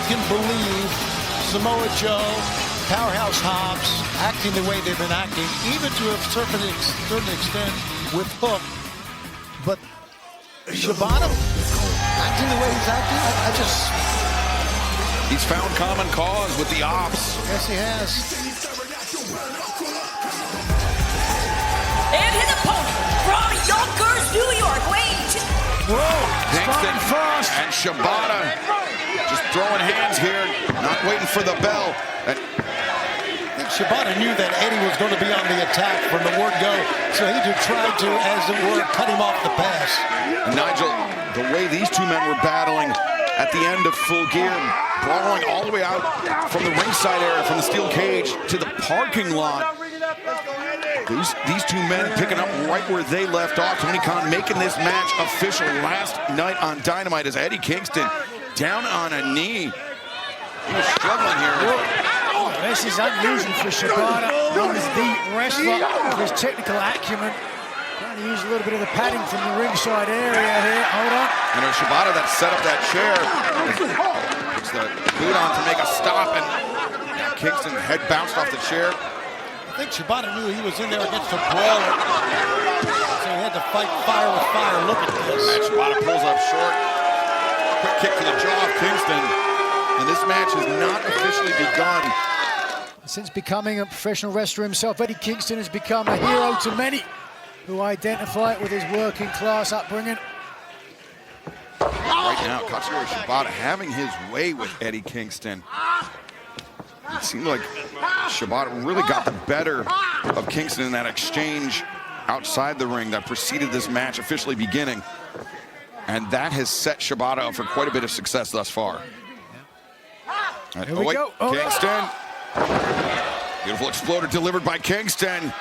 can believe Samoa Joe, Powerhouse Hobbs, acting the way they've been acting, even to a certain extent with Hook. But Shibata, acting the way he's acting, I just... He's found common cause with the Ops. Yes, he has. And his opponent from Yonkers, New York, weighing... Whoa, Kingston fast. and Shibata just throwing hands here, not waiting for the bell. I think Shibata knew that Eddie was going to be on the attack from the word go, so he just tried to, as it were, cut him off the pass. And Nigel, the way these two men were battling at the end of Full Gear, brawling all the way out from the ringside area, from the steel cage to the parking lot. These two men picking up right where they left off. Tony Khan making this match official last night on Dynamite as Eddie Kingston down on a knee. He was struggling here. Oh, this is unusual for Shibata, known as the wrestler, with his technical acumen. Trying to use a little bit of the padding from the ringside area here. Hold on. And it was Shibata that set up that chair. Puts the boot on to make a stop, and Kingston head bounced off the chair. I think Shibata knew he was in there against a brawler, so he had to fight fire with fire. Look at this. And Shibata pulls up short. Quick kick to the jaw of Kingston. And this match has not officially begun. Since becoming a professional wrestler himself, Eddie Kingston has become a hero to many who identify it with his working class upbringing. Right now, Katsuyori Shibata having his way with Eddie Kingston. It seemed like Shibata really got the better of Kingston in that exchange outside the ring that preceded this match officially beginning. And that has set Shibata up for quite a bit of success thus far. Here we go. Oh, Kingston. Beautiful exploder delivered by Kingston.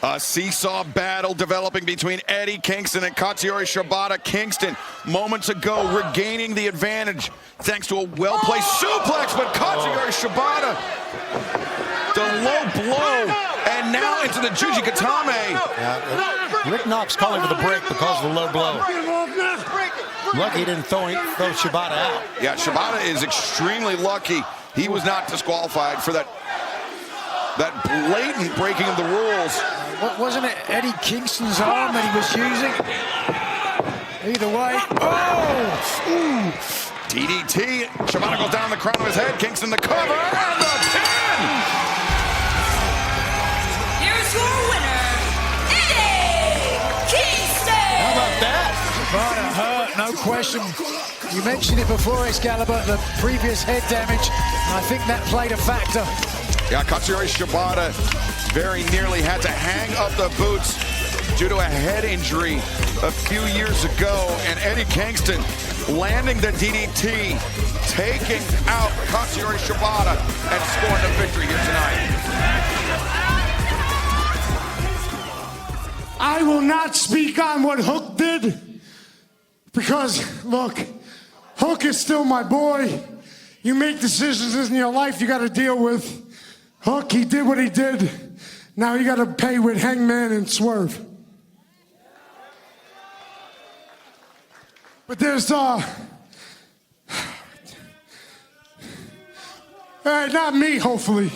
A seesaw battle developing between Eddie Kingston and Katsuyori Shibata. Kingston, moments ago, regaining the advantage thanks to a well-placed suplex, but Katsuyori Shibata, the low blow, and now into the Juji Katame. Yeah, Rick Knox calling for the break because of the low blow. Lucky he didn't throw Shibata out. Yeah, Shibata is extremely lucky he was not disqualified for that blatant breaking of the rules. Wasn't it Eddie Kingston's arm that he was using? Either way. Oh! Ooh. DDT. Shibata goes down the crown of his head. Kingston the cover and the pin. Here's your winner, Eddie Kingston! How about that? Shibata hurt, no question. You mentioned it before, Excalibur, the previous head damage. I think that played a factor. Yeah, Katsuyori Shibata very nearly had to hang up the boots due to a head injury a few years ago. And Eddie Kingston landing the DDT, taking out Katsuyori Shibata and scoring the victory here tonight. I will not speak on what Hook did because, look, Hook is still my boy. You make decisions in your life you got to deal with. Hook, he did what he did. Now you got to pay with Hangman and Swerve. But there's, not me, hopefully.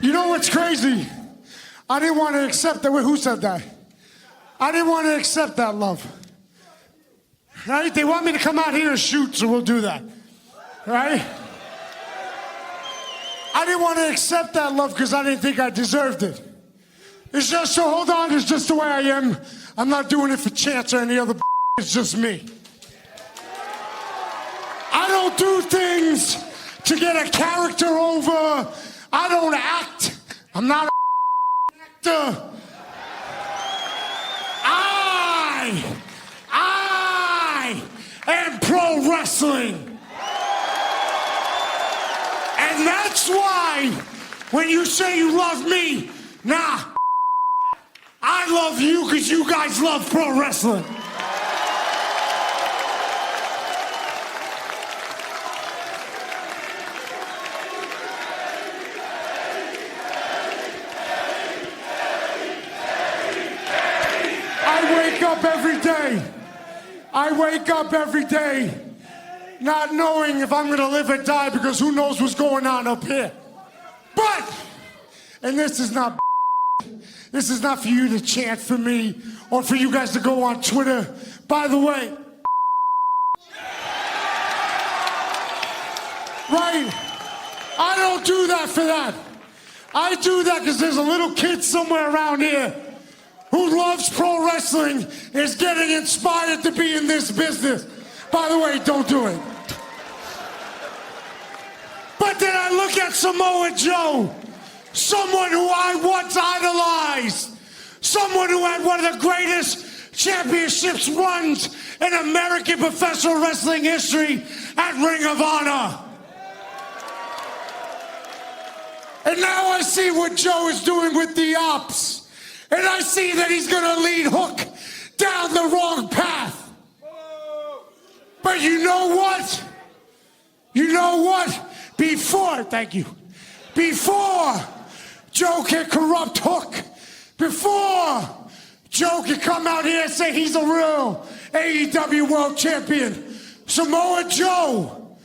You know what's crazy? I didn't want to accept that. Wait, who said that? I didn't want to accept that love. Right? They want me to come out here and shoot, so we'll do that. Right? I didn't want to accept that love because I didn't think I deserved it. It's just, so hold on, it's just the way I am. I'm not doing it for Chance or any other. It's just me. I don't do things to get a character over. I don't act. I'm not an actor. I am pro wrestling. And that's why when you say you love me, nah, I love you because you guys love pro wrestling. up every day. I wake up every day not knowing if I'm gonna live or die because who knows what's going on up here. But, and this is not for you to chant for me or for you guys to go on Twitter. By the way, right? I don't do that for that. I do that because there's a little kid somewhere around here who loves pro wrestling, is getting inspired to be in this business. By the way, don't do it. But then I look at Samoa Joe, someone who I once idolized, someone who had one of the greatest championships runs in American professional wrestling history at Ring of Honor. And now I see what Joe is doing with the Ops. And I see that he's gonna lead Hook down the wrong path. But you know what? You know what? Before Joe can corrupt Hook, before Joe can come out here and say he's a real AEW World Champion, Samoa Joe,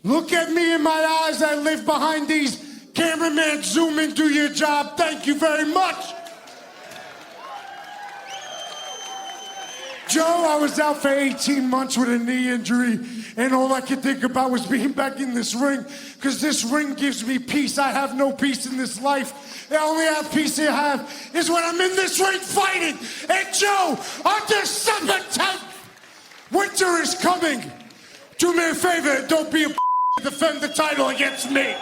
look at me in my eyes. I live behind these cameramen. Zoom in, do your job. Thank you very much. Joe, I was out for 18 months with a knee injury, and all I could think about was being back in this ring, because this ring gives me peace. I have no peace in this life. The only peace I have is when I'm in this ring fighting. And Joe, on December 10th, winter is coming. Do me a favor, don't be a defend the title against me.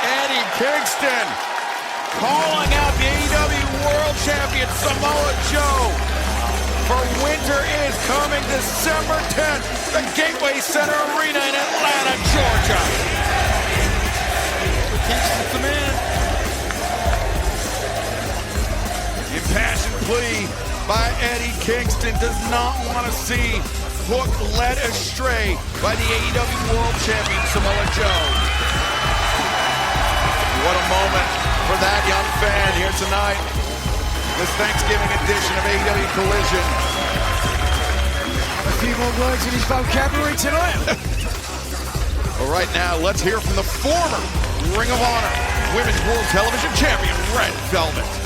Eddie Kingston calling out the AEW World Champion Samoa Joe. For winter is coming December 10th, the Gateway Center Arena in Atlanta, Georgia. Kingston's the man. Impassioned plea by Eddie Kingston, does not want to see Hook led astray by the AEW World Champion Samoa Joe. What a moment for that young fan here tonight. This Thanksgiving edition of AEW Collision. A few more words in his vocabulary tonight. Well, right now, let's hear from the former Ring of Honor Women's World Television Champion, Red Velvet.